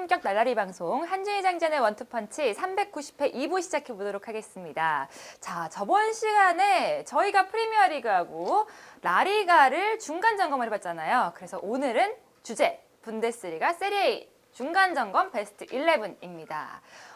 본격 날라리 방송 한준희 장전의 원투펀치 390회 2부 시작해 보도록 하겠습니다. 자, 저번 시간에 저희가 프리미어리그하고 라리가를 중간 점검을 해봤잖아요. 그래서 오늘은 주제 분데스리가 세리에 중간 점검 베스트 11입니다.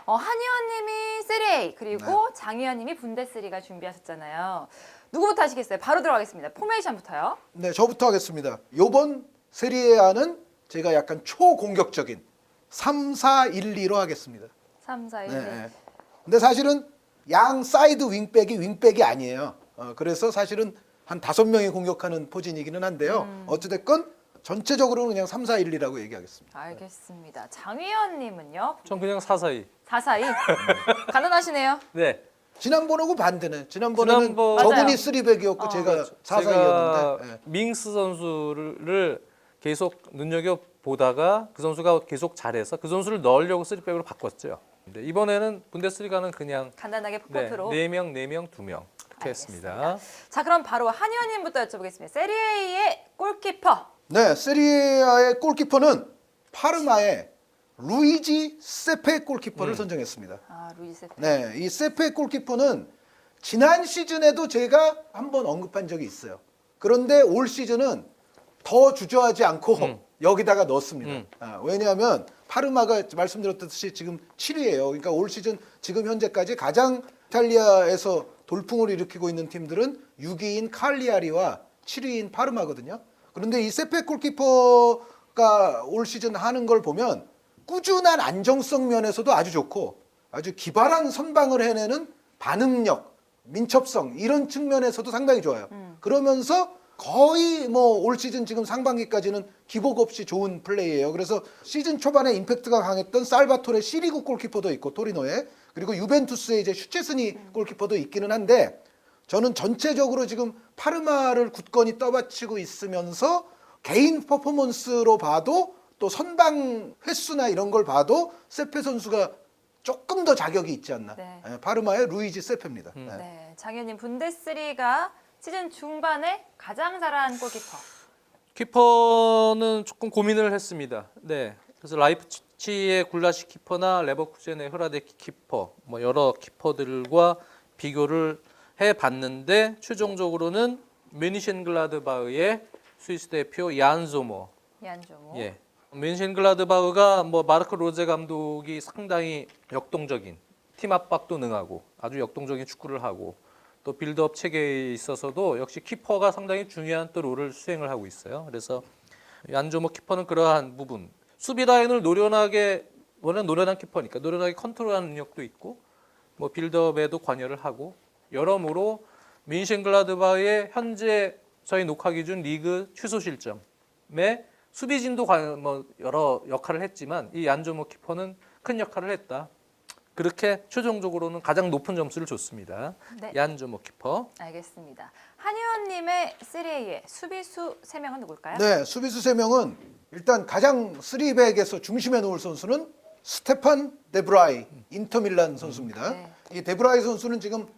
한 의원님이 세리에 그리고 장 의원님이 분데스리가 준비하셨잖아요. 누구부터 하시겠어요? 바로 들어가겠습니다. 포메이션부터요. 네, 저부터 하겠습니다. 요번 세리에A는 제가 약간 초공격적인 3-4-1-2로 하겠습니다. 3-4-1. 네. 근데 사실은 양 사이드 윙백이 아니에요. 그래서 사실은 한 5명이 공격하는 포진이기는 한데요. 어찌됐건 전체적으로는 그냥 3-4-1-2라고 얘기하겠습니다. 알겠습니다. 장 의원님은요? 전 그냥 4-4-2. 4-4-2. 가능하시네요. 네. 지난번하고 반대네. 지난번에는 지난번- 저분이 맞아요. 3백이었고 제가 그렇죠. 4-4-2였는데 제가 밍스 선수를 계속 눈여겨보다가 그 선수가 계속 잘해서 그 선수를 넣으려고 3백으로 바꿨죠. 근데 이번에는 분데스리가는 그냥 간단하게 포포트로. 4명, 4명, 2명 이렇게 했습니다. 자, 그럼 바로 한 의원님부터 여쭤보겠습니다. 세리에의 골키퍼. 네, 세리에A의 골키퍼는 파르마의 루이지 세페 골키퍼를 선정했습니다. 아, 루이스 세페. 네, 이 세페 골키퍼는 지난 시즌에도 제가 한번 언급한 적이 있어요. 그런데 올 시즌은 더 주저하지 않고 여기다가 넣었습니다. 왜냐하면 파르마가 말씀드렸듯이 지금 7위예요. 그러니까 올 시즌 지금 현재까지 가장 이탈리아에서 돌풍을 일으키고 있는 팀들은 6위인 칼리아리와 7위인 파르마거든요. 그런데 이 세페 골키퍼가 올 시즌 하는 걸 보면 꾸준한 안정성 면에서도 아주 좋고 아주 기발한 선방을 해내는 반응력, 민첩성 이런 측면에서도 상당히 좋아요. 그러면서 거의 뭐 올 시즌 지금 상반기까지는 기복 없이 좋은 플레이예요. 그래서 시즌 초반에 임팩트가 강했던 살바토레 시리구 골키퍼도 있고 토리노에 그리고 유벤투스의 이제 슈체스니 골키퍼도 있기는 한데 저는 전체적으로 지금 파르마를 굳건히 떠받치고 있으면서 개인 퍼포먼스로 봐도 또 선방 횟수나 이런 걸 봐도 세페 선수가 조금 더 자격이 있지 않나. 네. 파르마의 루이지 세페입니다. 네, 장 의원님 분데스리가 시즌 중반에 가장 잘한 골키퍼. 키퍼는 조금 고민을 했습니다. 네. 그래서 라이프치히의 굴라시 키퍼나 레버쿠젠의 흐라데키 키퍼, 뭐 여러 키퍼들과 비교를 해봤는데 최종적으로는 뮌헨글라드바흐의 스위스 대표 얀 조머. 얀조모. 예. 뮌헨글라드바흐가 뭐 마르크 로제 감독이 상당히 역동적인 팀 압박도 능하고 아주 역동적인 축구를 하고 또 빌드업 체계에 있어서도 역시 키퍼가 상당히 중요한 또 롤을 수행을 하고 있어요. 그래서 얀조모 키퍼는 그러한 부분 수비 라인을 노련하게 워낙 노련한 키퍼니까 노련하게 컨트롤하는 능력도 있고 뭐 빌드업에도 관여를 하고 여러모로 뮌헨글라드바흐의 현재 저희 녹화 기준 리그 최소 실점에 수비진도 뭐 여러 역할을 했지만 이 얀조모 키퍼는 큰 역할을 했다. 그렇게 최종적으로는 가장 높은 점수를 줬습니다. 네. 얀조모 키퍼. 알겠습니다. 한 의원님의 세리에의 수비수 3명은 누굴까요? 네, 수비수 3명은 일단 가장 3백에서 중심에 놓을 선수는 스테판 데브라이 인터밀란 선수입니다. 네. 이 데브라이 선수는 지금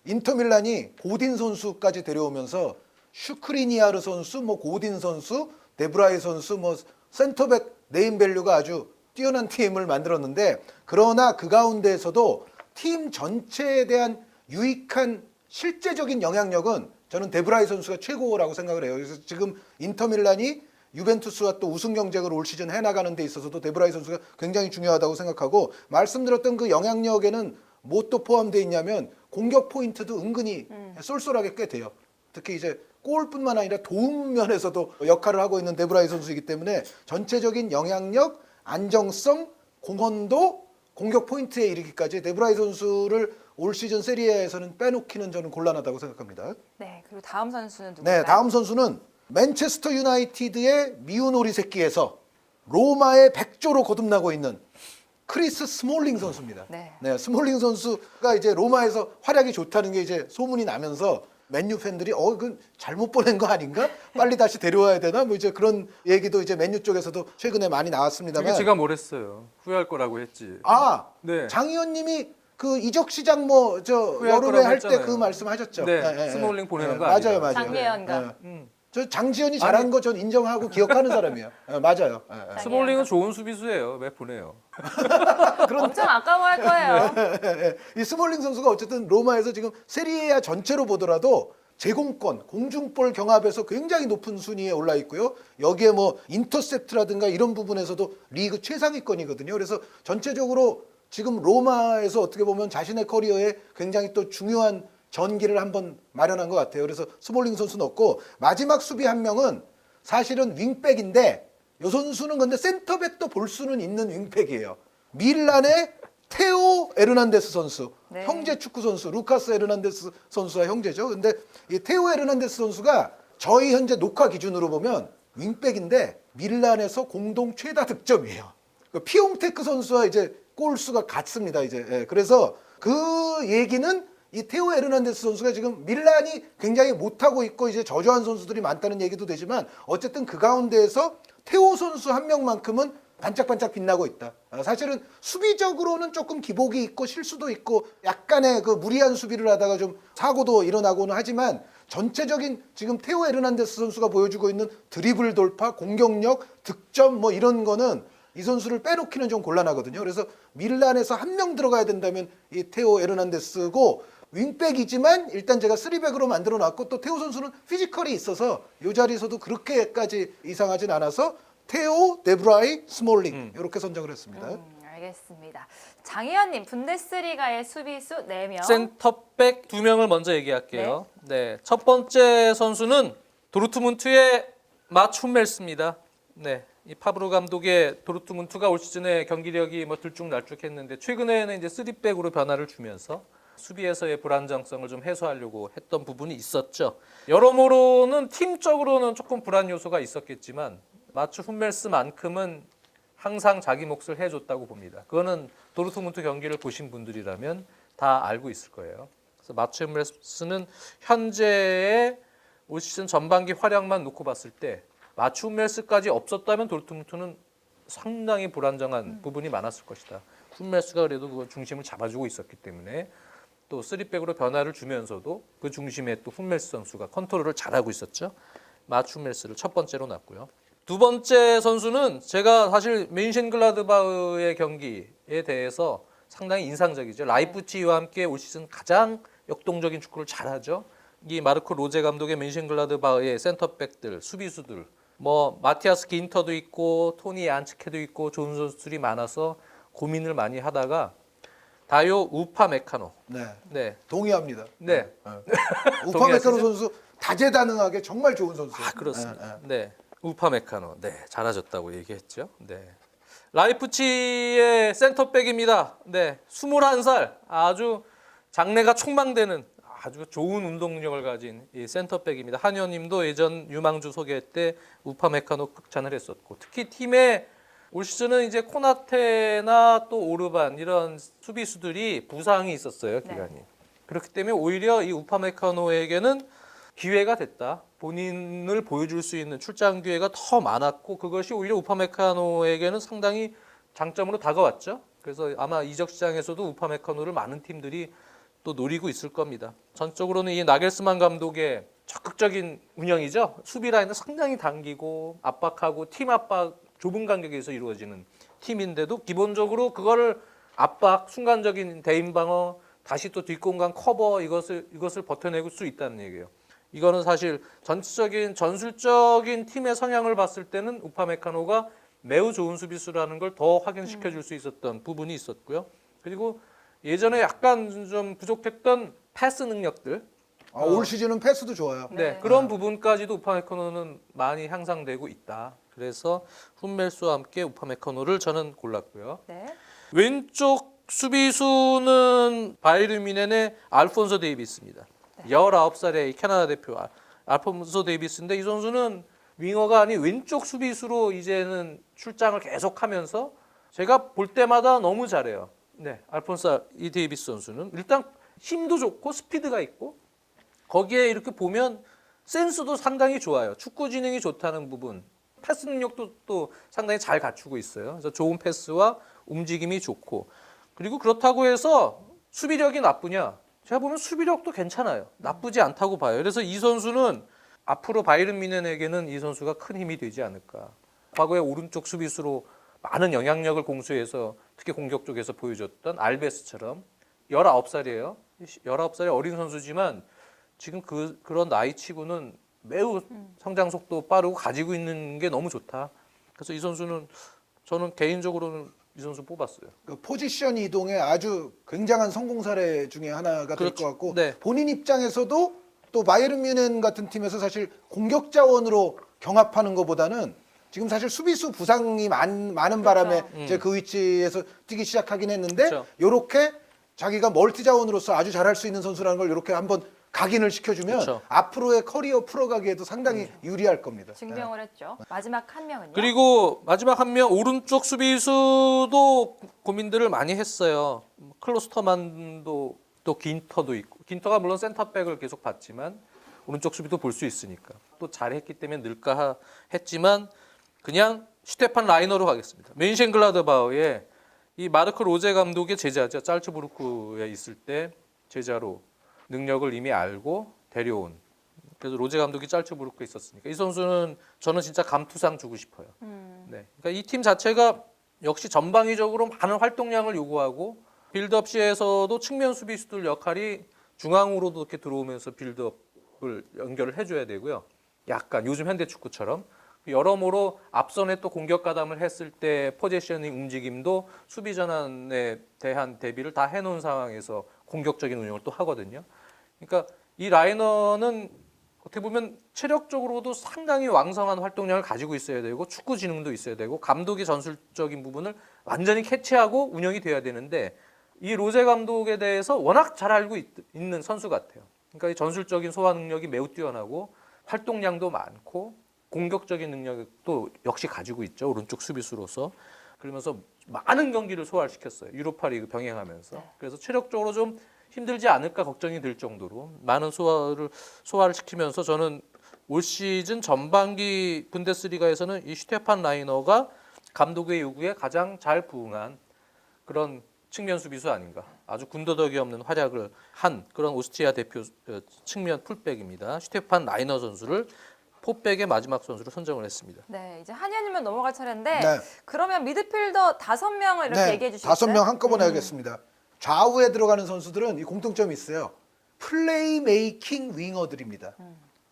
인터밀란이 고딘 선수까지 데려오면서 슈크리니아르 선수, 뭐 고딘 선수, 데브라이 선수, 뭐 센터백 네임 밸류가 아주 뛰어난 팀을 만들었는데 그러나 그 가운데에서도 팀 전체에 대한 유익한 실제적인 영향력은 저는 데브라이 선수가 최고라고 생각을 해요. 그래서 지금 인터밀란이 유벤투스와 또 우승 경쟁을 올 시즌 해나가는 데 있어서도 데브라이 선수가 굉장히 중요하다고 생각하고 말씀드렸던 그 영향력에는 뭐 또 포함되어 있냐면 공격 포인트도 은근히 쏠쏠하게 꽤 돼요. 특히 이제 골뿐만 아니라 도움 면에서도 역할을 하고 있는 데브라이 선수이기 때문에 전체적인 영향력, 안정성, 공헌도 공격 포인트에 이르기까지 데브라이 선수를 올 시즌 세리에에서는 빼놓기는 저는 곤란하다고 생각합니다. 네, 그리고 다음 선수는 누굴까요? 네, 다음 선수는 맨체스터 유나이티드의 미운 오리 새끼에서 로마의 백조로 거듭나고 있는 크리스 스몰링 선수입니다. 네. 스몰링 선수가 이제 로마에서 활약이 좋다는 게 이제 소문이 나면서 맨유 팬들이 그 잘못 보낸 거 아닌가? 빨리 다시 데려와야 되나? 뭐 이제 그런 얘기도 이제 맨유 쪽에서도 최근에 많이 나왔습니다만. 그게 제가 뭘 했어요. 후회할 거라고 했지. 네. 네. 장 의원님이 그 이적 시장 뭐 저 후회할 여름에 거라고 할 때 했잖아요. 그 말씀하셨죠. 네, 스몰링 보내는 거 맞아요, 아니에요. 맞아요. 장예연가. 저 장지현이 잘한 거 전 인정하고 기억하는 사람이에요. 맞아요. 스몰링은 좋은 수비수예요. 왜 보내요? 엄청 아까워할 거예요. 이 스몰링 선수가 어쨌든 로마에서 지금 세리에아 전체로 보더라도 제공권, 공중볼 경합에서 굉장히 높은 순위에 올라 있고요. 여기에 뭐 인터셉트라든가 이런 부분에서도 리그 최상위권이거든요. 그래서 전체적으로 지금 로마에서 어떻게 보면 자신의 커리어에 굉장히 또 중요한 전기를 한번 마련한 것 같아요. 그래서 스몰링 선수 넣고 마지막 수비 한 명은 사실은 윙백인데 이 선수는 근데 센터백도 볼 수는 있는 윙백이에요. 밀란의 테오 에르난데스 선수, 네. 형제 축구 선수 루카스 에르난데스 선수와 형제죠. 근데 이 테오 에르난데스 선수가 저희 현재 녹화 기준으로 보면 윙백인데 밀란에서 공동 최다 득점이에요. 그 피옹테크 선수와 이제 골수가 같습니다. 이제 그래서 그 얘기는 이 테오 에르난데스 선수가 지금 밀란이 굉장히 못하고 있고 이제 저조한 선수들이 많다는 얘기도 되지만 어쨌든 그 가운데에서 테오 선수 한 명만큼은 반짝반짝 빛나고 있다. 사실은 수비적으로는 조금 기복이 있고 실수도 있고 약간의 그 무리한 수비를 하다가 좀 사고도 일어나고는 하지만 전체적인 지금 테오 에르난데스 선수가 보여주고 있는 드리블 돌파, 공격력, 득점 뭐 이런 거는 이 선수를 빼놓기는 좀 곤란하거든요. 그래서 밀란에서 한 명 들어가야 된다면 이 테오 에르난데스고 윙백이지만 일단 제가 3백으로 만들어 놨고 또 테오 선수는 피지컬이 있어서 이 자리에서도 그렇게까지 이상하진 않아서 테오, 데브라이, 스몰링 이렇게 선정을 했습니다. 알겠습니다. 장희연님, 분데스리가의 수비수 4명. 센터백 2명을 먼저 얘기할게요. 네. 첫 번째 선수는 도르트문트의 마츠 훔멜스입니다. 네. 이 파브로 감독의 도르트문트가 올 시즌에 경기력이 뭐 들쭉날쭉했는데 최근에는 이제 3백으로 변화를 주면서 수비에서의 불안정성을 좀 해소하려고 했던 부분이 있었죠. 여러모로는 팀적으로는 조금 불안 요소가 있었겠지만 마츠 훔멜스만큼은 항상 자기 몫을 해줬다고 봅니다. 그거는 도르트문트 경기를 보신 분들이라면 다 알고 있을 거예요. 그래서 마츠 훔멜스는 현재의 올 시즌 전반기 활약만 놓고 봤을 때 마츠 훔멜스까지 없었다면 도르트문트는 상당히 불안정한 부분이 많았을 것이다. 훔멜스가 그래도 그 중심을 잡아주고 있었기 때문에 또 3백으로 변화를 주면서도 그 중심에 또 훔멜스 선수가 컨트롤을 잘하고 있었죠. 마츠 훔멜스를 첫 번째로 놨고요. 두 번째 선수는 제가 사실 멘션글라드바흐의 경기에 대해서 상당히 인상적이죠. 라이프치히와 함께 올 시즌 가장 역동적인 축구를 잘하죠. 이 마르코 로제 감독의 멘션글라드바흐의 센터백들, 수비수들, 뭐 마티아스 긴터도 있고 토니 안츠케도 있고 좋은 선수들이 많아서 고민을 많이 하다가 다요 우파메카노. 네. 동의합니다. 네. 우파메카노 선수 다재다능하게 정말 좋은 선수예요. 그렇습니다. 네. 우파메카노. 네. 잘하셨다고 얘기했죠. 네. 라이프치히의 센터백입니다. 네. 21살. 아주 장래가 촉망되는 아주 좋은 운동력을 가진 이 센터백입니다. 한의원 님도 예전 유망주 소개 때 우파메카노 극찬을 했었고 특히 팀의 올 시즌은 이제 코나테나 또 오르반 이런 수비수들이 부상이 있었어요, 기간이. 그렇기 때문에 오히려 이 우파메카노에게는 기회가 됐다. 본인을 보여줄 수 있는 출장 기회가 더 많았고 그것이 오히려 우파메카노에게는 상당히 장점으로 다가왔죠. 그래서 아마 이적 시장에서도 우파메카노를 많은 팀들이 또 노리고 있을 겁니다. 전적으로는 이 나겔스만 감독의 적극적인 운영이죠. 수비 라인을 상당히 당기고 압박하고 팀 압박 좁은 간격에서 이루어지는 팀인데도 기본적으로 그거를 압박, 순간적인 대인 방어, 다시 또 뒷공간 커버 이것을 버텨낼 수 있다는 얘기예요. 이거는 사실 전체적인 전술적인 팀의 성향을 봤을 때는 우파메카노가 매우 좋은 수비수라는 걸 더 확인시켜 줄 수 있었던 부분이 있었고요. 그리고 예전에 약간 좀 부족했던 패스 능력들. 올 시즌은 패스도 좋아요. 네, 그런 부분까지도 우파메카노는 많이 향상되고 있다. 그래서 훔멜스와 함께 우파메카노를 저는 골랐고요. 네. 왼쪽 수비수는 바이에른 뮌헨의 알폰소 데이비스입니다. 19살의 캐나다 대표 알폰소 데이비스인데 이 선수는 윙어가 아닌 왼쪽 수비수로 이제는 출장을 계속하면서 제가 볼 때마다 너무 잘해요. 네, 알폰소 이 데이비스 선수는 일단 힘도 좋고 스피드가 있고 거기에 이렇게 보면 센스도 상당히 좋아요. 축구 지능이 좋다는 부분, 패스 능력도 또 상당히 잘 갖추고 있어요. 그래서 좋은 패스와 움직임이 좋고 그리고 그렇다고 해서 수비력이 나쁘냐? 제가 보면 수비력도 괜찮아요. 나쁘지 않다고 봐요. 그래서 이 선수는 앞으로 바이른 뮌헨에게는 이 선수가 큰 힘이 되지 않을까. 과거에 오른쪽 수비수로 많은 영향력을 공수해서 특히 공격 쪽에서 보여줬던 알베스처럼 19살이에요. 19살의 어린 선수지만 지금 그런 나이 치고는 매우 성장 속도 빠르고 가지고 있는 게 너무 좋다. 그래서 이 선수는 저는 개인적으로는 이 선수 뽑았어요. 그 포지션 이동의 아주 굉장한 성공 사례 중에 하나가 될 그렇죠. 것 같고 네. 본인 입장에서도 또 바이에른 뮌헨 같은 팀에서 사실 공격 자원으로 경합하는 것보다는 지금 사실 수비수 부상이 많은 바람에 이제 그 위치에서 뛰기 시작하긴 했는데 그렇죠. 요렇게 자기가 멀티 자원으로서 아주 잘할 수 있는 선수라는 걸 이렇게 한번 각인을 시켜주면 그렇죠. 앞으로의 커리어 풀어가기에도 상당히 유리할 겁니다. 증명을 했죠. 마지막 한 명은요. 그리고 마지막 한 명 오른쪽 수비수도 고민들을 많이 했어요. 클로스터만도 또 긴터도 있고 긴터가 물론 센터백을 계속 봤지만 오른쪽 수비도 볼 수 있으니까 또 잘했기 때문에 늘까 했지만 그냥 슈테판 라이너로 가겠습니다. 멘셴글라드바흐의 이 마르크 로제 감독의 제자죠. 짤츠부르크에 있을 때 제자로 능력을 이미 알고 데려온. 그래서 로제 감독이 짤츠부르크에 있었으니까 이 선수는 저는 진짜 감투상 주고 싶어요. 네, 그러니까 이 팀 자체가 역시 전방위적으로 많은 활동량을 요구하고 빌드업 시에서도 측면 수비수들 역할이 중앙으로도 이렇게 들어오면서 빌드업을 연결을 해줘야 되고요. 약간 요즘 현대 축구처럼 여러모로 앞선에 또 공격 가담을 했을 때 포지셔닝 움직임도 수비 전환에 대한 대비를 다 해놓은 상황에서 공격적인 운영을 또 하거든요. 그러니까 이 라이너는 어떻게 보면 체력적으로도 상당히 왕성한 활동량을 가지고 있어야 되고 축구 지능도 있어야 되고 감독의 전술적인 부분을 완전히 캐치하고 운영이 돼야 되는데 이 로제 감독에 대해서 워낙 잘 알고 있는 선수 같아요. 그러니까 이 전술적인 소화 능력이 매우 뛰어나고 활동량도 많고 공격적인 능력도 역시 가지고 있죠. 오른쪽 수비수로서. 그러면서 많은 경기를 소화시켰어요. 유로파리그 병행하면서. 그래서 체력적으로 좀 힘들지 않을까 걱정이 들 정도로 많은 소화를 시키면서 저는 올 시즌 전반기 분데스리가에서는 이 슈테판 라이너가 감독의 요구에 가장 잘 부응한 그런 측면 수비수 아닌가. 아주 군더더기 없는 활약을 한 그런 오스트리아 대표 측면 풀백입니다. 슈테판 라이너 선수를 포백의 마지막 선수로 선정을 했습니다. 네, 이제 한현이면 넘어갈 차례인데 네. 그러면 미드필더 5명을 이렇게 얘기해 주시겠어요? 5명 한꺼번에 하겠습니다. 좌우에 들어가는 선수들은 이 공통점이 있어요. 플레이메이킹 윙어들입니다.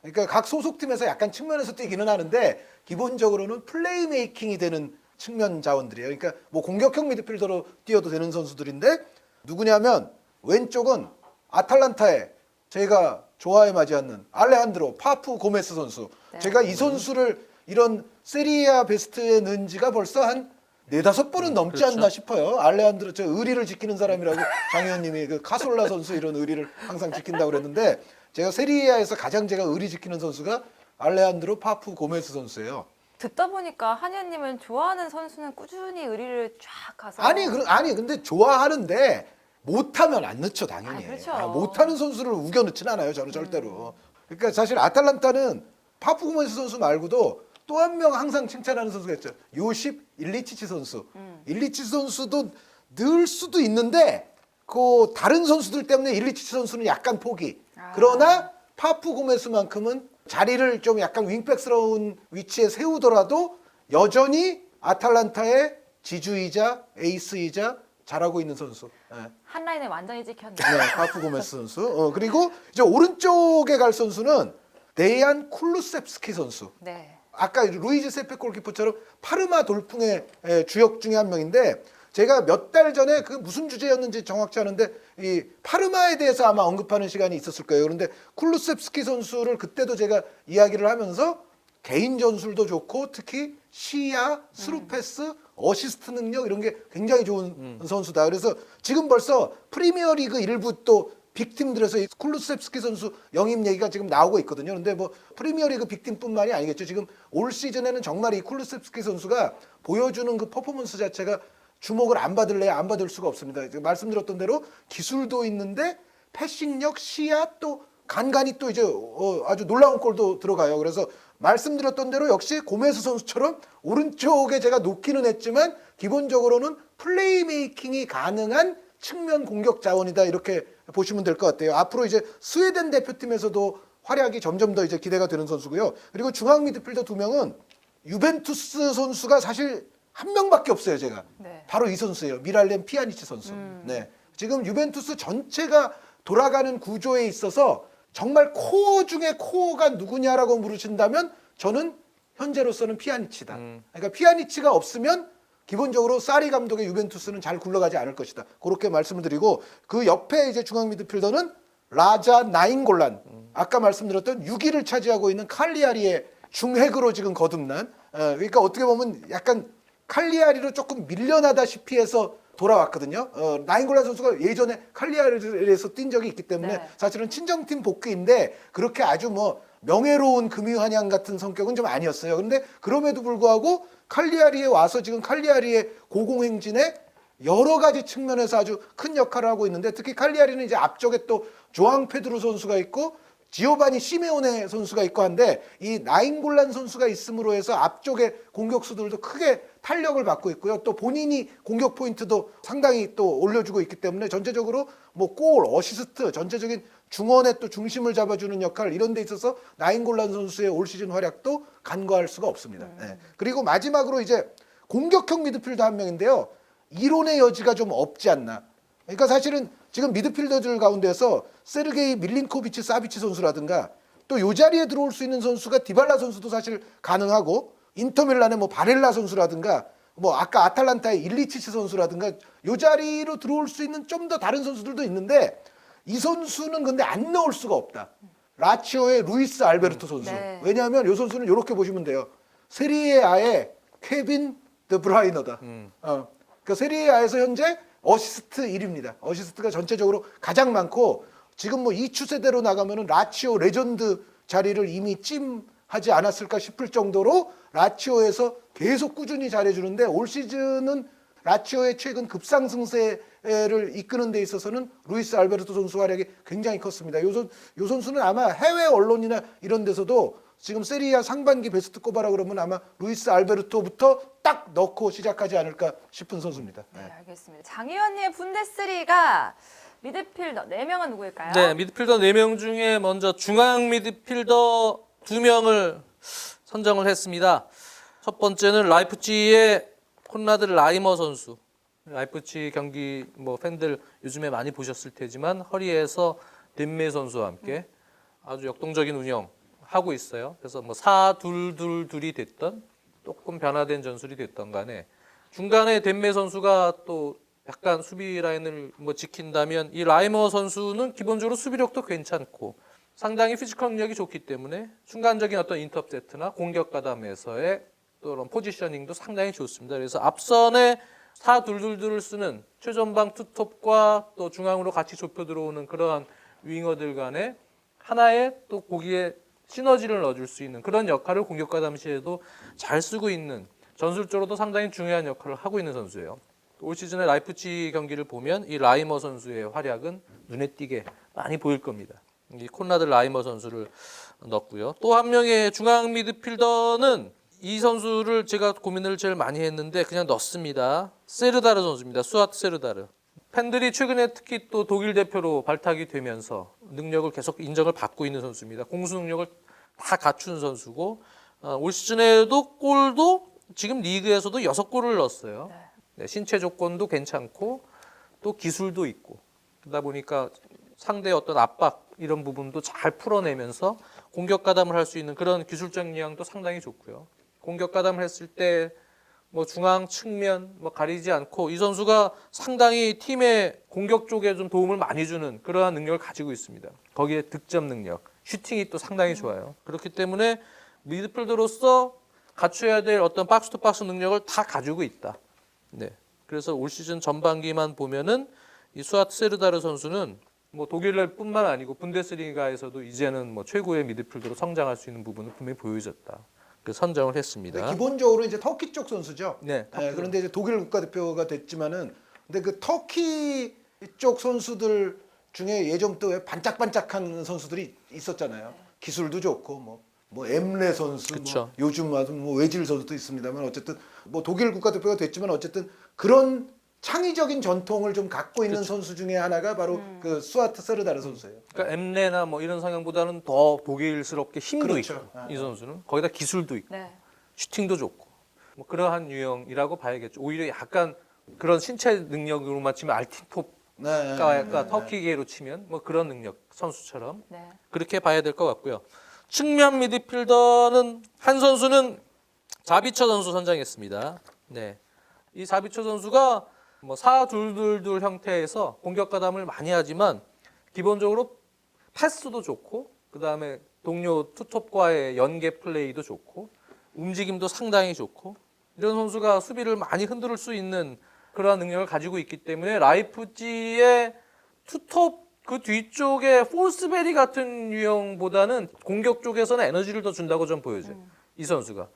그러니까 각 소속팀에서 약간 측면에서 뛰기는 하는데 기본적으로는 플레이메이킹이 되는 측면 자원들이에요. 그러니까 뭐 공격형 미드필더로 뛰어도 되는 선수들인데 누구냐면 왼쪽은 아탈란타의 제가 좋아해 마지 않는 알레한드로 파푸 고메스 선수. 네. 제가 이 선수를 이런 세리아 베스트에 넣은 지가 벌써 한 4-5번은 넘지 그렇죠. 않나 싶어요. 알레한드로 저 의리를 지키는 사람이라고 장 의원님이 그 카솔라 선수 이런 의리를 항상 지킨다고 그랬는데 제가 세리아에서 가장 제가 의리 지키는 선수가 알레한드로 파푸 고메스 선수예요. 듣다 보니까 한현님은 좋아하는 선수는 꾸준히 의리를 쫙 가서 아니 근데 좋아하는데 못하면 안 넣죠 당연히. 아, 그렇죠. 못하는 선수를 우겨 넣지는 않아요 저는 절대로. 그러니까 사실 아탈란타는 파푸 고메스 선수 말고도 또 한 명 항상 칭찬하는 선수가 있죠. 요십 일리치치 선수. 일리치치 선수도 넣을 수도 있는데 그 다른 선수들 때문에 일리치치 선수는 약간 포기. 그러나 파푸 고메스만큼은 자리를 좀 약간 윙백스러운 위치에 세우더라도 여전히 아탈란타의 지주이자 에이스이자 잘하고 있는 선수. 네. 한 라인을 완전히 찍혔네. 네, 파푸 고메스 선수. 그리고 이제 오른쪽에 갈 선수는 데이안 쿨루셉스키 선수. 네. 아까 루이즈 세페 골키퍼처럼 파르마 돌풍의 주역 중에 한 명인데 제가 몇 달 전에 그 무슨 주제였는지 정확치 않은데 이 파르마에 대해서 아마 언급하는 시간이 있었을 거예요. 그런데 쿨루셉스키 선수를 그때도 제가 이야기를 하면서 개인 전술도 좋고 특히 시야, 스루 패스, 어시스트 능력 이런 게 굉장히 좋은 선수다. 그래서 지금 벌써 프리미어리그 일부 또 빅팀들에서 이 쿨루셉스키 선수 영입 얘기가 지금 나오고 있거든요. 근데 뭐 프리미어리그 빅팀뿐만이 아니겠죠. 지금 올 시즌에는 정말 이 쿨루셉스키 선수가 보여주는 그 퍼포먼스 자체가 주목을 안 받을래야 안 받을 수가 없습니다. 말씀드렸던 대로 기술도 있는데 패싱력, 시야 또 간간히 또 이제 아주 놀라운 골도 들어가요. 그래서 말씀드렸던 대로 역시 고메스 선수처럼 오른쪽에 제가 놓기는 했지만 기본적으로는 플레이메이킹이 가능한 측면 공격 자원이다 이렇게 보시면 될 것 같아요. 앞으로 이제 스웨덴 대표팀에서도 활약이 점점 더 이제 기대가 되는 선수고요. 그리고 중앙 미드필더 2명은 유벤투스 선수가 사실 한 명밖에 없어요, 제가. 네. 바로 이 선수예요. 미랄렘 피아니치 선수. 네. 지금 유벤투스 전체가 돌아가는 구조에 있어서 정말 코어 중에 코어가 누구냐라고 물으신다면 저는 현재로서는 피아니치다. 그러니까 피아니치가 없으면 기본적으로 사리 감독의 유벤투스는 잘 굴러가지 않을 것이다. 그렇게 말씀을 드리고 그 옆에 이제 중앙 미드필더는 라자 나잉골란. 아까 말씀드렸던 6위를 차지하고 있는 칼리아리의 중핵으로 지금 거듭난. 그러니까 어떻게 보면 약간 칼리아리로 조금 밀려나다시피 해서 돌아왔거든요. 나잉골란 선수가 예전에 칼리아리에서 뛴 적이 있기 때문에 네. 사실은 친정팀 복귀인데 그렇게 아주 뭐 명예로운 금유한양 같은 성격은 좀 아니었어요. 그런데 그럼에도 불구하고 칼리아리에 와서 지금 칼리아리의 고공행진에 여러 가지 측면에서 아주 큰 역할을 하고 있는데 특히 칼리아리는 이제 앞쪽에 또 조앙 페드로 선수가 있고 지오바니 시메오네 선수가 있고 한데 이 나잉골란 선수가 있음으로 해서 앞쪽에 공격수들도 크게 탄력을 받고 있고요. 또 본인이 공격 포인트도 상당히 또 올려주고 있기 때문에 전체적으로 뭐 골, 어시스트, 전체적인 중원의 또 중심을 잡아주는 역할 이런 데 있어서 나잉골란 선수의 올 시즌 활약도 간과할 수가 없습니다. 네. 그리고 마지막으로 이제 공격형 미드필더 한 명인데요. 이론의 여지가 좀 없지 않나. 그러니까 사실은 지금 미드필더들 가운데서 세르게이 밀린코비치 사비치 선수라든가 또 요 자리에 들어올 수 있는 선수가 디발라 선수도 사실 가능하고 인터밀란의 뭐 바렐라 선수라든가 뭐 아까 아탈란타의 일리치치 선수라든가 요 자리로 들어올 수 있는 좀 더 다른 선수들도 있는데 이 선수는 근데 안 넣을 수가 없다. 라치오의 루이스 알베르토 선수. 네. 왜냐하면 이 선수는 이렇게 보시면 돼요. 세리에아의 케빈 드 브라이너다. 그 세리에아에서 현재 어시스트 1위입니다. 어시스트가 전체적으로 가장 많고 지금 뭐 이 추세대로 나가면은 라치오 레전드 자리를 이미 찜하지 않았을까 싶을 정도로 라치오에서 계속 꾸준히 잘해주는데 올 시즌은 라치오의 최근 급상승세를 이끄는 데 있어서는 루이스 알베르토 선수 활약이 굉장히 컸습니다. 요 선수는 아마 해외 언론이나 이런 데서도 지금 세리아 상반기 베스트 꼽아라 그러면 아마 루이스 알베르토부터 딱 넣고 시작하지 않을까 싶은 선수입니다. 네, 알겠습니다. 장 의원님의 분데스리가 미드필더 4명은 누구일까요? 네, 미드필더 4명 중에 먼저 중앙 미드필더 2명을 선정을 했습니다. 첫 번째는 라이프치히의 콘라드 라이머 선수. 라이프치히 경기 뭐 팬들 요즘에 많이 보셨을 테지만 허리에서 덴메 선수와 함께 아주 역동적인 운영 하고 있어요. 그래서 뭐 4-2-2-2이 됐던 조금 변화된 전술이 됐던 간에 중간에 덴메 선수가 또 약간 수비 라인을 뭐 지킨다면 이 라이머 선수는 기본적으로 수비력도 괜찮고 상당히 피지컬 능력이 좋기 때문에 순간적인 어떤 인터셉트나 공격 가담에서의 또 그런 포지셔닝도 상당히 좋습니다. 그래서 앞선에 4-2-2를 쓰는 최전방 투톱과 또 중앙으로 같이 좁혀 들어오는 그러한 윙어들 간에 하나의 또 거기에 시너지를 넣어줄 수 있는 그런 역할을 공격 가담 시에도 잘 쓰고 있는 전술적으로도 상당히 중요한 역할을 하고 있는 선수예요. 올 시즌의 라이프치히 경기를 보면 이 라이머 선수의 활약은 눈에 띄게 많이 보일 겁니다. 이 콘라드 라이머 선수를 넣었고요. 또 한 명의 중앙 미드필더는 이 선수를 제가 고민을 제일 많이 했는데 그냥 넣습니다. 세르다르 선수입니다. 수아트 세르다르. 팬들이 최근에 특히 또 독일 대표로 발탁이 되면서 능력을 계속 인정을 받고 있는 선수입니다. 공수 능력을 다 갖춘 선수고 올 시즌에도 골도 지금 리그에서도 6골을 넣었어요. 네, 신체 조건도 괜찮고 또 기술도 있고 그러다 보니까 상대의 어떤 압박 이런 부분도 잘 풀어내면서 공격 가담을 할 수 있는 그런 기술적 역량도 상당히 좋고요. 공격 가담을 했을 때 뭐 중앙 측면 뭐 가리지 않고 이 선수가 상당히 팀의 공격 쪽에 좀 도움을 많이 주는 그러한 능력을 가지고 있습니다. 거기에 득점 능력, 슈팅이 또 상당히 좋아요. 그렇기 때문에 미드필더로서 갖춰야 될 어떤 박스 투 박스 능력을 다 가지고 있다. 네. 그래서 올 시즌 전반기만 보면은 이 수아트 세르다르 선수는 뭐 독일뿐만 아니고 분데스리가에서도 이제는 뭐 최고의 미드필더로 성장할 수 있는 부분을 분명히 보여줬다. 그 선정을 했습니다. 기본적으로 이제 터키 쪽 선수죠. 네. 그런데 이제 독일 국가대표가 됐지만은 근데 그 터키 쪽 선수들 중에 예전부터 왜 반짝반짝한 선수들이 있었잖아요. 기술도 좋고 뭐 엠레 선수, 뭐 요즘 와서 뭐 외질 선수도 있습니다만 어쨌든 뭐 독일 국가대표가 됐지만 어쨌든 그런 창의적인 전통을 좀 갖고 있는 선수 중에 하나가 바로 그 스와트 세르다르 선수예요. 그러니까 엠레나 뭐 이런 성향보다는 더 보기일스럽게 힘도 그렇죠. 있고 아. 이 선수는 거기다 기술도 있고 네. 슈팅도 좋고 뭐 그러한 유형이라고 봐야겠죠. 오히려 약간 그런 신체 능력으로만 치면 알틴톱과 네. 약간 터키계로 치면 뭐 그런 능력 선수처럼 네. 그렇게 봐야 될 것 같고요. 측면 미드필더는 한 선수는 자비처 선수 선정했습니다. 네, 이 자비처 선수가 뭐 4-2-2-2 형태에서 공격 가담을 많이 하지만 기본적으로 패스도 좋고 그 다음에 동료 투톱과의 연계 플레이도 좋고 움직임도 상당히 좋고 이런 선수가 수비를 많이 흔들 수 있는 그러한 능력을 가지고 있기 때문에 라이프치히의 투톱 그 뒤쪽에 폴스베리 같은 유형보다는 공격 쪽에서는 에너지를 더 준다고 좀 보여져요. 이 선수가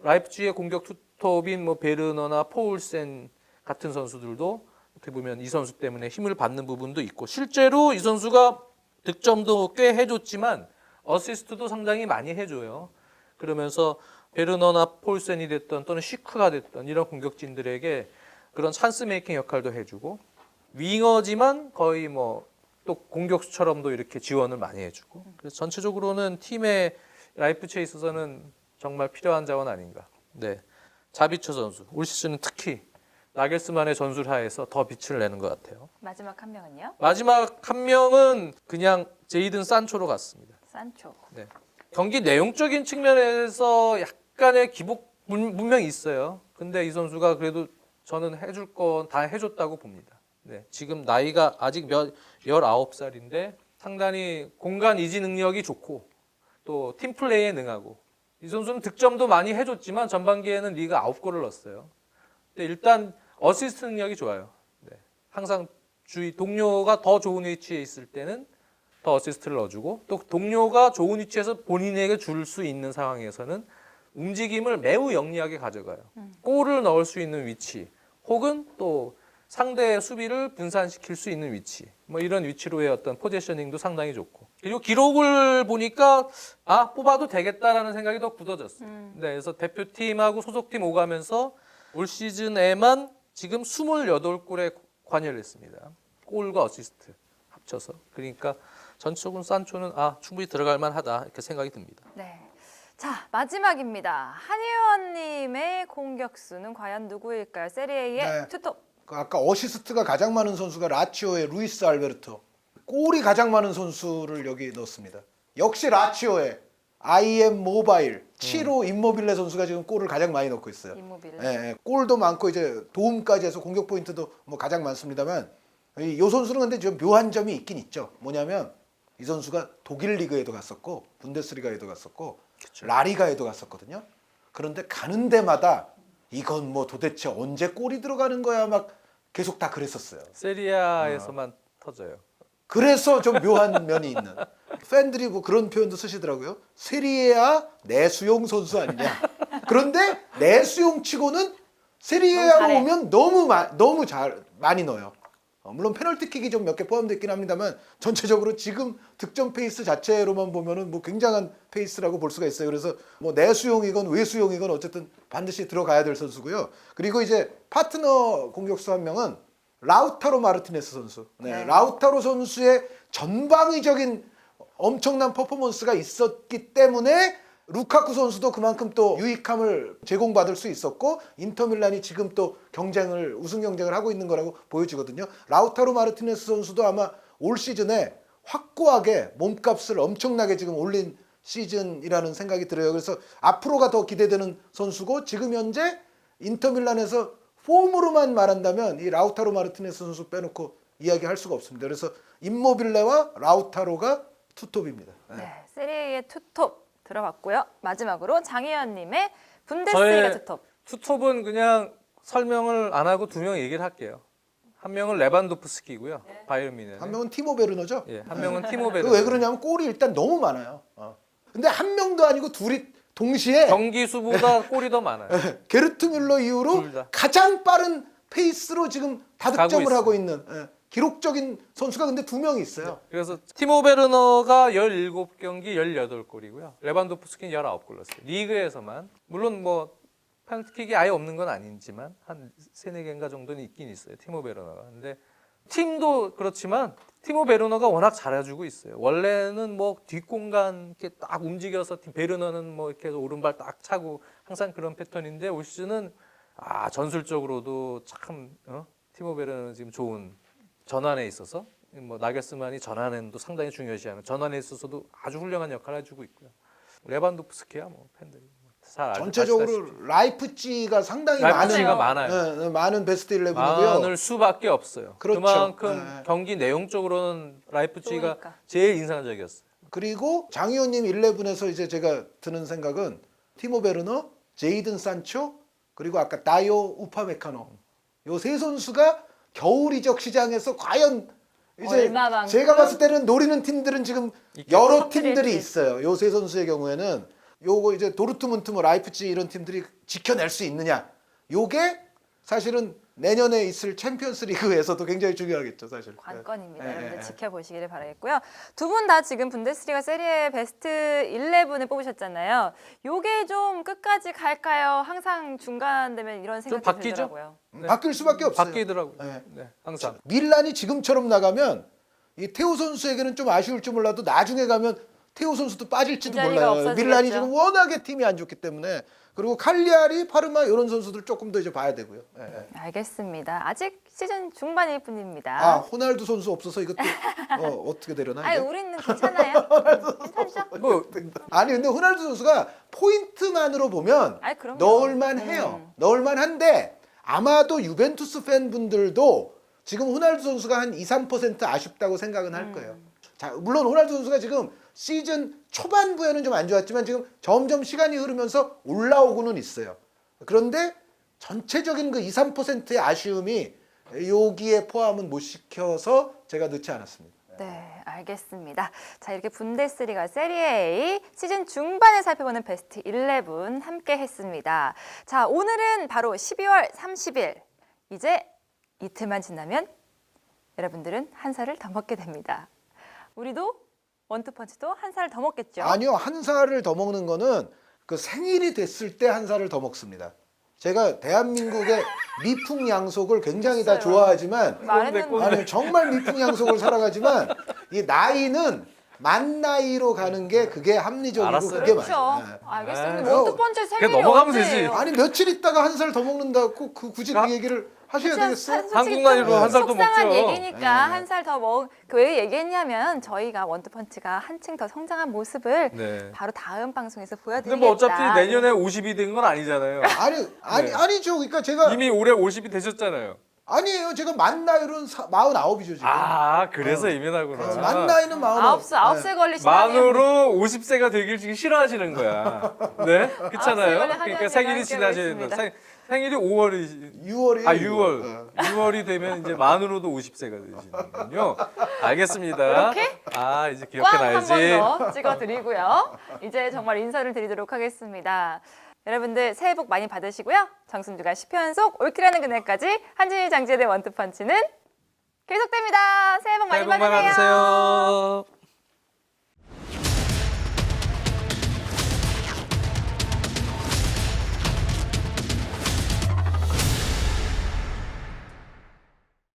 라이프치히의 공격 투톱인 뭐 베르너나 포울센 같은 선수들도 어떻게 보면 이 선수 때문에 힘을 받는 부분도 있고 실제로 이 선수가 득점도 꽤 해줬지만 어시스트도 상당히 많이 해줘요. 그러면서 베르너나 폴센이 됐던 또는 시크가 됐던 이런 공격진들에게 그런 찬스 메이킹 역할도 해주고 윙어지만 거의 뭐 또 공격수처럼도 이렇게 지원을 많이 해주고 그래서 전체적으로는 팀의 라이프치에 있어서는 정말 필요한 자원 아닌가. 네, 자비처 선수 올 시즌은 특히 나겔스만의 전술하에서 더 빛을 내는 것 같아요. 마지막 한 명은요? 마지막 한 명은 그냥 제이든 산초로 갔습니다. 산초. 네. 경기 내용적인 측면에서 약간의 기복 분명히 있어요. 근데 이 선수가 그래도 저는 해줄 건 다 해줬다고 봅니다. 네. 지금 나이가 아직 19살인데 상당히 공간 이지 능력이 좋고 또 팀플레이에 능하고 이 선수는 득점도 많이 해줬지만 전반기에는 리그 9골을 넣었어요. 근데 일단 어시스트 능력이 좋아요. 네. 항상 주위 동료가 더 좋은 위치에 있을 때는 더 어시스트를 넣어주고 또 동료가 좋은 위치에서 본인에게 줄 수 있는 상황에서는 움직임을 매우 영리하게 가져가요. 골을 넣을 수 있는 위치 혹은 또 상대의 수비를 분산시킬 수 있는 위치 뭐 이런 위치로의 어떤 포지셔닝도 상당히 좋고 그리고 기록을 보니까 뽑아도 되겠다라는 생각이 더 굳어졌어요. 네, 그래서 대표팀하고 소속팀 오가면서 올 시즌에만 지금 28골에 관여를 했습니다. 골과 어시스트 합쳐서. 그러니까 전적으로 산초는 충분히 들어갈 만하다 이렇게 생각이 듭니다. 네. 자, 마지막입니다. 한의원님의 공격수는 과연 누구일까요? 세리에의 네. 투톱. 아까 어시스트가 가장 많은 선수가 라치오의 루이스 알베르토, 골이 가장 많은 선수를 여기 넣었습니다. 역시 라치오의 IM 모바일 7호 임모빌레 선수가 지금 골을 가장 많이 넣고 있어요. 임모빌레. 예, 골도 많고 이제 도움까지 해서 공격 포인트도 뭐 가장 많습니다만 이 선수는 근데 좀 묘한 점이 있긴 있죠. 뭐냐면 이 선수가 독일 리그에도 갔었고 분데스리가에도 갔었고 그쵸. 라리가에도 갔었거든요. 그런데 가는 데마다 이건 뭐 도대체 언제 골이 들어가는 거야 막 계속 다 그랬었어요. 세리아에서만 터져요. 그래서 좀 묘한 면이 있는 팬들이 뭐 그런 표현도 쓰시더라고요. 세리에아 내수용 선수 아니냐. 그런데 내수용 치고는 세리에아로 오면 너무 잘 많이 넣어요. 물론 페널티킥이 좀 몇 개 포함되어 있긴 합니다만 전체적으로 지금 득점 페이스 자체로만 보면은 뭐 굉장한 페이스라고 볼 수가 있어요. 그래서 뭐 내수용이건 외수용이건 어쨌든 반드시 들어가야 될 선수고요. 그리고 이제 파트너 공격수 한 명은 라우타로 마르티네스 선수. 네. 라우타로 선수의 전방위적인 엄청난 퍼포먼스가 있었기 때문에 루카쿠 선수도 그만큼 또 유익함을 제공받을 수 있었고 인터밀란이 지금 또 우승 경쟁을 하고 있는 거라고 보여지거든요. 라우타로 마르티네스 선수도 아마 올 시즌에 확고하게 몸값을 엄청나게 지금 올린 시즌이라는 생각이 들어요. 그래서 앞으로가 더 기대되는 선수고 지금 현재 인터밀란에서 폼으로만 말한다면 이 라우타로 마르티네스 선수 빼놓고 이야기할 수가 없습니다. 그래서 임모빌레와 라우타로가 투톱입니다. 네, 세리에의 투톱 들어봤고요. 마지막으로 장혜연님의 분데스리가 투톱. 투톱은 그냥 설명을 안 하고 두 명 얘기를 할게요. 한 명은 레반도프스키고요. 바이에른 뮌헨. 한 명은 티모 베르너죠. 예, 한 명은 티모 베르너. 왜 그러냐면 골이 일단 너무 많아요. 근데 한 명도 아니고 둘이 동시에 경기 수보다 골이 더 많아요. 게르트 뮬러 이후로 둘 다. 가장 빠른 페이스로 지금 다 가고 득점을 있어요. 하고 있는 기록적인 선수가 근데 두 명이 있어요. 그래서 티모 베르너가 17경기 18골이고요. 레반도프스키는 19골 넣었어요. 리그에서만. 물론 뭐 페널티킥이 아예 없는 건 아니지만 한 3-4개인가 정도는 있긴 있어요. 티모 베르너가. 근데 팀도 그렇지만 티모 베르너가 워낙 잘해주고 있어요. 원래는 뭐 뒷공간 이렇게 딱 움직여서 베르너는 뭐 이렇게 오른발 딱 차고 항상 그런 패턴인데 올 시즌은 전술적으로도 참 티모 베르너는 지금 좋은 전환에 있어서 뭐 나겔스만이 전환에도 상당히 중요시하는 전환에 있어서도 아주 훌륭한 역할을 해주고 있고요. 레반도프스키야 뭐 팬들이 잘 전체적으로 아시다시피. 라이프치히가 상당히 라이프치히가 많은 많아요. 많은 베스트 11이고요. 많을 수밖에 없어요. 그렇죠. 그만큼 네. 경기 내용적으로는 라이프치히가 좋으니까. 제일 인상적이었어요. 그리고 장 의원님 11에서 이제 제가 드는 생각은 티모 베르너, 제이든 산초, 그리고 아까 다이오 우파메카노 요 세 선수가 겨울 이적 시장에서 과연 이제 얼마만큼? 제가 봤을 때는 노리는 팀들은 지금 여러 팀들이 터뜨릴지. 있어요. 요 세 선수의 경우에는 요거 이제 도르트문트 뭐 라이프치 이런 팀들이 지켜낼 수 있느냐. 요게 사실은 내년에 있을 챔피언스 리그에서도 굉장히 중요하겠죠, 사실. 관건입니다. 네. 여러분들 네. 지켜보시기를 바라겠고요. 두 분 다 지금 분데스리가 세리에 베스트 11을 뽑으셨잖아요. 요게 좀 끝까지 갈까요? 항상 중간 되면 이런 생각이 바뀌죠? 들더라고요. 바뀔 수밖에 없어요. 바뀌더라고요. 네. 네, 항상. 밀란이 지금처럼 나가면 이 테오 선수에게는 좀 아쉬울지 몰라도 나중에 가면 테오 선수도 빠질지도 이 자리가 몰라요. 없어지겠죠. 밀란이 지금 워낙에 팀이 안 좋기 때문에 그리고 칼리아리, 파르마 이런 선수들 조금 더 이제 봐야 되고요. 예. 알겠습니다. 아직 시즌 중반일 뿐입니다. 아 호날두 선수 없어서 이것도 어떻게 되려나? 아니 이게? 우리는 괜찮아요. 괜찮죠? 뭐 아니 근데 호날두 선수가 포인트만으로 보면 아이, 그럼요. 넣을만 해요. 넣을만 한데 아마도 유벤투스 팬분들도 지금 호날두 선수가 한 2-3% 아쉽다고 생각은 할 거예요. 자, 물론 호날두 선수가 지금 시즌 초반부에는 좀 안 좋았지만 지금 점점 시간이 흐르면서 올라오고는 있어요. 그런데 전체적인 그 2-3%의 아쉬움이 여기에 포함은 못 시켜서 제가 넣지 않았습니다. 네, 알겠습니다. 자, 이렇게 분데스리가 세리에 A 시즌 중반에 살펴보는 베스트 11 함께 했습니다. 자, 오늘은 바로 12월 30일. 이제 이틀만 지나면 여러분들은 한 살을 더 먹게 됩니다. 우리도 원투펀치도 한 살을 더 먹겠죠? 아니요, 한 살을 더 먹는 거는 그 생일이 됐을 때 한 살을 더 먹습니다. 제가 대한민국의 미풍양속을 굉장히 다 있어요. 좋아하지만 말했는데. 아니 정말 미풍양속을 사랑하지만 이 나이는 만 나이로 가는 게 그게 합리적이고 알았어요. 그게 그렇죠. 맞아요. 네. 알겠습니다. 아, 원투펀치 생일이 그냥 넘어가면 언제예요? 되지. 아니 며칠 있다가 한 살 더 먹는다고 굳이 아, 그 얘기를 하셔야 진짜 되겠어? 솔직히 한국 나이로 좀 한 살 더 속상한 먹죠. 얘기니까 네. 한 살 더 먹. 왜 얘기했냐면 저희가 원투펀치가 한층 더 성장한 모습을 네. 바로 다음 방송에서 근데 보여드리겠다. 뭐 어차피 내년에 50이 된 건 아니잖아요. 네. 아니죠. 그러니까 제가 이미 올해 50이 되셨잖아요. 아니에요. 제가 만 나이로는 49이죠 지금. 아, 그래서 예민하구나. 만 나이는 49. 아홉 세 걸리시면 만으로 50세가 되길 지금 싫어하시는 거야. 네? 그렇잖아요. 아홉 세 그러니까 걸려 생일이 하는 지나셔야 있습니다. 된다. 생일이 5월이 6월이에요. 6월. 6월이 되면 이제 만으로도 50세가 되시는군요. 알겠습니다. 이렇게? 아, 이제 꽝 한 기억해놔야지. 번 더 찍어드리고요. 이제 정말 인사를 드리도록 하겠습니다. 여러분들 새해 복 많이 받으시고요. 정순주가 10회 연속 올킬하는 그날까지 한진희 장지의 원투펀치는 계속됩니다. 새해 복 많이 새해 복 많이 받으세요. 받으세요.